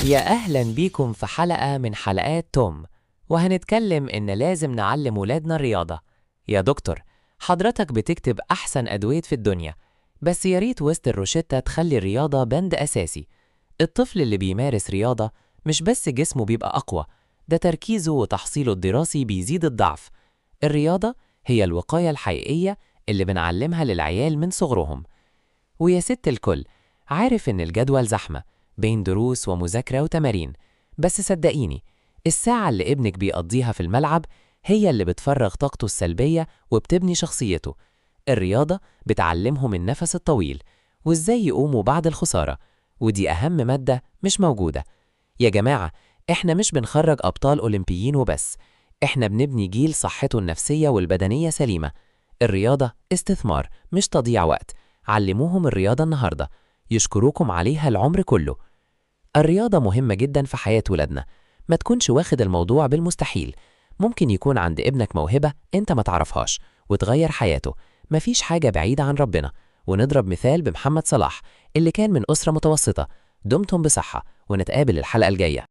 يا أهلا بيكم في حلقة من حلقات توم، وهنتكلم إن لازم نعلم ولادنا الرياضة. يا دكتور، حضرتك بتكتب أحسن أدوية في الدنيا، بس يا ريت وسط الروشتة تخلي الرياضة بند أساسي. الطفل اللي بيمارس رياضة مش بس جسمه بيبقى أقوى، ده تركيزه وتحصيله الدراسي بيزيد الضعف. الرياضة هي الوقاية الحقيقية اللي بنعلمها للعيال من صغرهم. ويا ست الكل، عارف إن الجدول زحمة بين دروس ومذاكرة وتمارين، بس صدقيني، الساعة اللي ابنك بيقضيها في الملعب هي اللي بتفرغ طاقته السلبية وبتبني شخصيته. الرياضة بتعلمهم النفس الطويل وإزاي يقوموا بعد الخسارة، ودي أهم مادة مش موجودة. يا جماعة، إحنا مش بنخرج أبطال أولمبيين وبس، إحنا بنبني جيل صحته النفسية والبدنية سليمة. الرياضة استثمار مش تضييع وقت. علموهم الرياضة النهاردة، يشكروكم عليها العمر كله. الرياضة مهمة جدا في حياة ولادنا، ما تكونش واخد الموضوع بالمستحيل. ممكن يكون عند ابنك موهبة انت ما تعرفهاش وتغير حياته. مفيش حاجة بعيدة عن ربنا. ونضرب مثال بمحمد صلاح اللي كان من أسرة متوسطة. دمتم بصحة ونتقابل الحلقة الجاية.